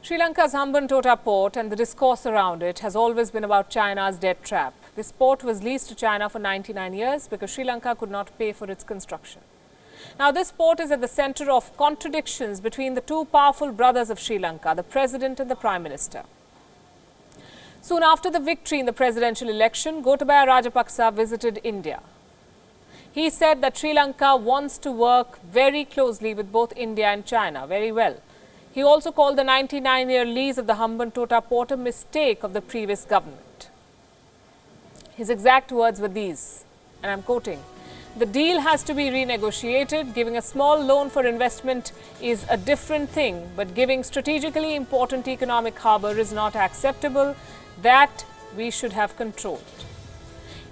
Sri Lanka's Hambantota port and the discourse around it has always been about China's debt trap. This port was leased to China for 99 years because Sri Lanka could not pay for its construction. Now, this port is at the center of contradictions between the two powerful brothers of Sri Lanka, the President and the Prime Minister. Soon after the victory in the presidential election, Gotabaya Rajapaksa visited India. He said that Sri Lanka wants to work very closely with both India and China very well. He also called the 99-year lease of the Hambantota port a mistake of the previous government. His exact words were these, and I'm quoting, "The deal has to be renegotiated. Giving a small loan for investment is a different thing, but giving strategically important economic harbour is not acceptable. That we should have controlled."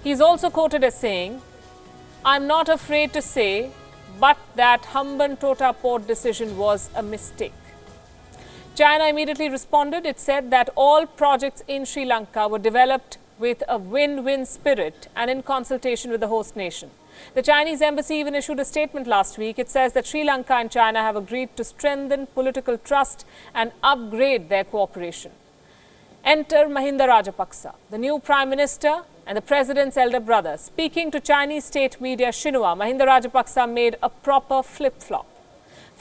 He's also quoted as saying, "I'm not afraid to say, but that Hambantota port decision was a mistake." China immediately responded. It said that all projects in Sri Lanka were developed with a win-win spirit and in consultation with the host nation. The Chinese embassy even issued a statement last week. It says that Sri Lanka and China have agreed to strengthen political trust and upgrade their cooperation. Enter Mahinda Rajapaksa, the new Prime Minister and the President's elder brother. Speaking to Chinese state media Xinhua, Mahinda Rajapaksa made a proper flip-flop.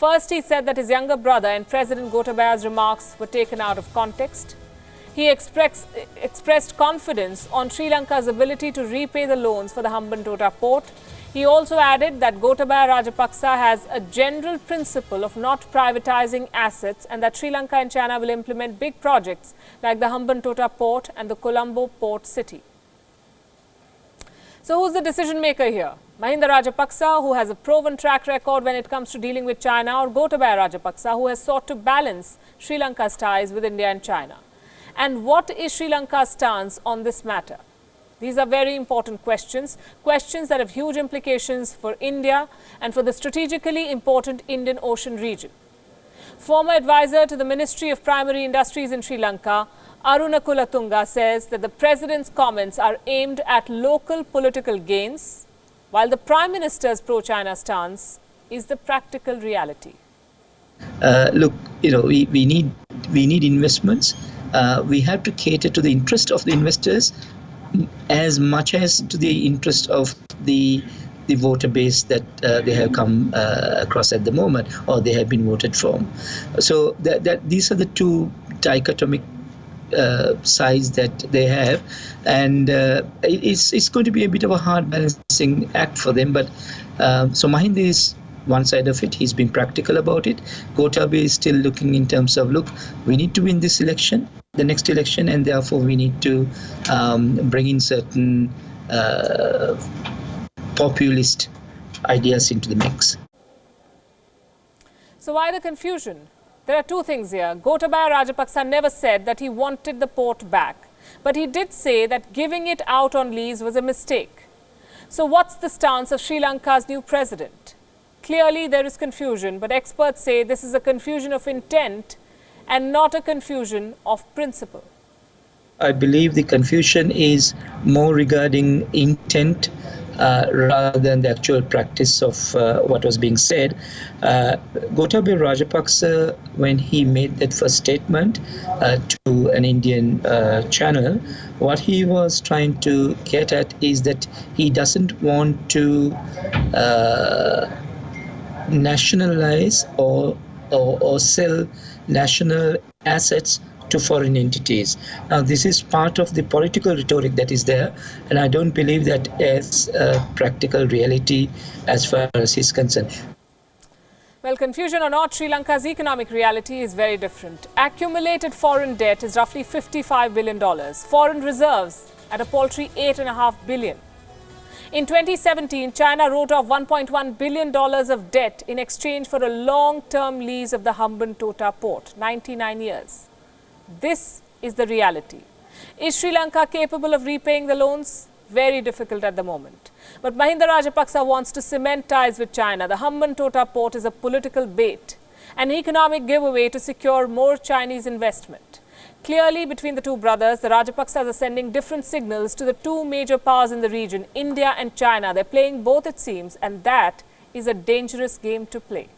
First, he said that his younger brother and President Gotabaya's remarks were taken out of context. He expressed confidence on Sri Lanka's ability to repay the loans for the Hambantota port. He also added that Gotabaya Rajapaksa has a general principle of not privatizing assets and that Sri Lanka and China will implement big projects like the Hambantota port and the Colombo port city. So who's the decision maker here? Mahinda Rajapaksa, who has a proven track record when it comes to dealing with China, or Gotabaya Rajapaksa, who has sought to balance Sri Lanka's ties with India and China? And what is Sri Lanka's stance on this matter? These are very important questions, questions that have huge implications for India and for the strategically important Indian Ocean region. Former advisor to the Ministry of Primary Industries in Sri Lanka, Aruna Kulatunga, says that the President's comments are aimed at local political gains, while the Prime Minister's pro-China stance is the practical reality. Look, we need investments. We have to cater to the interest of the investors as much as to the interest of the voter base that they have come across at the moment, or they have been voted from. So that these are the two dichotomic sides that they have, and it's going to be a bit of a hard balancing act for them. But so Mahinda is one side of it. He's been practical about it. Gotabaya is still looking in terms of, look, we need to win this election, the next election, and therefore we need to bring in certain populist ideas into the mix. So why the confusion? There are two things here. Gotabaya Rajapaksa never said that he wanted the port back, but he did say that giving it out on lease was a mistake. So what's the stance of Sri Lanka's new president? Clearly there is confusion, but experts say this is a confusion of intent and not a confusion of principle. I believe the confusion is more regarding intent rather than the actual practice of what was being said. Gotabaya Rajapaksa, when he made that first statement to an Indian channel, what he was trying to get at is that he doesn't want to nationalize or sell national assets to foreign entities. Now, this is part of the political rhetoric that is there, and I don't believe that as a practical reality as far as he's concerned. Well, confusion or not, Sri Lanka's economic reality is very different. Accumulated foreign debt is roughly $55 billion. Foreign reserves at a paltry $8.5 billion. In 2017, China wrote off $1.1 billion of debt in exchange for a long-term lease of the Hambantota port, 99 years. This is the reality. Is Sri Lanka capable of repaying the loans? Very difficult at the moment. But Mahinda Rajapaksa wants to cement ties with China. The Hambantota port is a political bait, an economic giveaway to secure more Chinese investment. Clearly, between the two brothers, the Rajapaksas are sending different signals to the two major powers in the region, India and China. They're playing both, it seems, and that is a dangerous game to play.